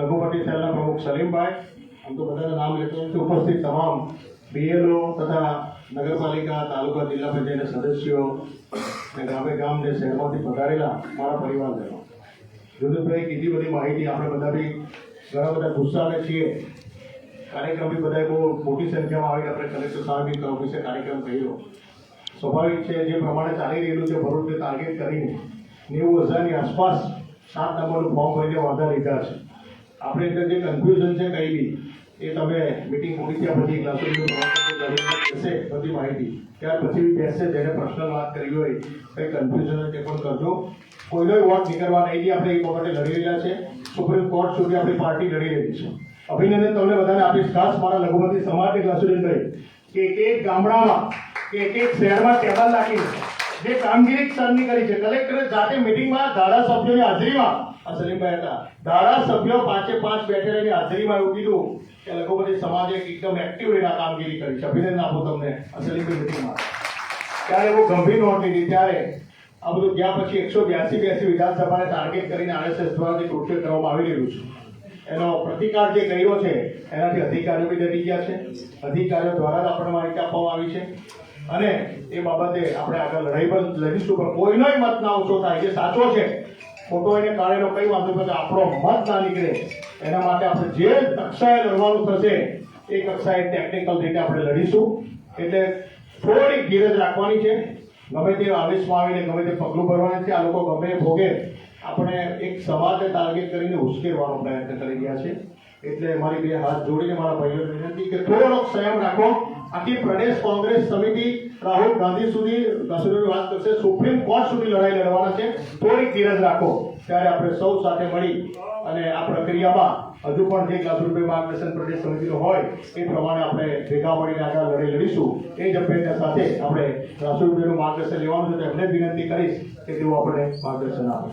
લઘુમતી સેલના પ્રમુખ સલીમભાઈ, આમ તો બધાના નામ લેતો નથી, ઉપસ્થિત તમામ બીએલઓ તથા નગરપાલિકા, તાલુકા, જિલ્લા પંચાયતના સદસ્યો અને ગામે ગામ જે શહેરમાંથી પધારેલા મારા પરિવારજનો, જુદુભાઈ કીધી બધી માહિતી આપણે બધા બી ઘણા બધા ગુસ્સાને છીએ. કાર્યક્રમ બી બધા બહુ મોટી સંખ્યામાં આવીને આપણે કલેક્ટર સાહેબ ઓફિસે કાર્યક્રમ કર્યો. સ્વાભાવિક છે જે પ્રમાણે ચાલી રહેલું છે ભરૂચને ટાર્ગેટ કરીને 90,000ની આસપાસ 7 નંબરનું ફોર્મ ભરીને વાંધા લીધા છે. આપણે એટલે જે કન્ફ્યુઝન છે કંઈ બી એ તમે મિટિંગ પૂરી થયા પછી ક્લાસરૂમની બધી માહિતી ત્યાર પછી બેસશે, જેને પર્સનલ વાત કરવી હોય કંઈ કન્ફ્યુઝન હોય તે પણ કરજો. કોઈનો વોટ નીકળવા નહીં દે. આપણે એક વખતે લડી રહ્યા છે, સુપ્રીમ કોર્ટ સુધી આપણી પાર્ટી લડી રહી છે. અભિનંદન તમને બધાને આપીશ, ખાસ મારા લઘુમતી સમાજની ક્લાસરૂમભાઈ કે એક ગામડામાં કે એક શહેરમાં ટેબલ રાખીને જે કામગીરી સરની કરી છે. કલેક્ટરે જાતે મિટિંગમાં ધારાસભ્યોની હાજરીમાં, આ સલીમભાઈ હતા, ધારાસભ્યો 5-5 બેઠેલાની હાજરીમાં એવું કીધું કે લઘુમતી સમાજે એકદમ એક્ટિવ રહીને કામગીરી કરી છે. અભિનંદન આપો તમને આ સલીમભાઈ મિટિંગમાં. ત્યારે બહુ ગંભીર નોંધ લીધી. ત્યારે આ બધું ગયા પછી 182 વિધાનસભાને ટાર્ગેટ કરીને આરએસએસ દ્વારા જે કૃત્ય કરવામાં આવી રહ્યું છે એનો પ્રતિકાર જે કર્યો છે એનાથી અધિકારીઓ બી ડરી ગયા છે. અધિકારીઓ દ્વારા જ આપણને માહિતી આપવામાં આવી છે અને એ બાબતે આપણે આગળ લડાઈ પણ લડીશું. પણ કોઈનોય મત ના ઓછો થાય. જે સાચો છે, ખોટો એને કાઢેલો કઈ વાંધો નથી, આપણો મત ના નીકળે એના માટે આપણે જે કક્ષાએ લડવાનું થશે એ કક્ષાએ ટેકનિકલ રીતે આપણે લડીશું. એટલે થોડીક ધીરજ રાખવાની છે. ગમે તે આવેશમાં આવીને ગમે તે પગલું ભરવાનું છે. આ લોકો ગમે ભોગે આપણે એક સમાજને ટાર્ગેટ કરીને ઉશ્કેરવાનો પ્રયત્ન કરી રહ્યા છે. એટલે મારી બે હાથ જોડીને મારા ભાઈઓને વિનંતી કે થોડોક સંયમ રાખો. આખી પ્રદેશ કોંગ્રેસ સમિતિ રાહુલ ગાંધી સુધી વાત કરશે, સુપ્રીમ કોર્ટ સુધી લડાઈ લડવાના છે. થોડીક ધીરજ રાખો, ત્યારે આપણે સૌ સાથે મળી અને આ પ્રક્રિયામાં હજુ પણ જે ક્લાસરૂમ માર્ગદર્શન પ્રદેશ સમિતિનો હોય એ પ્રમાણે આપણે ભેગા મળીને આગળ લડાઈ લડીશું. એ જ અભ્યર્થના સાથે આપણે ક્લાસરૂમનું માર્ગદર્શન લેવાનું છે. તો એમને વિનંતી કરીશ કે તેઓ આપણે માર્ગદર્શન આપે.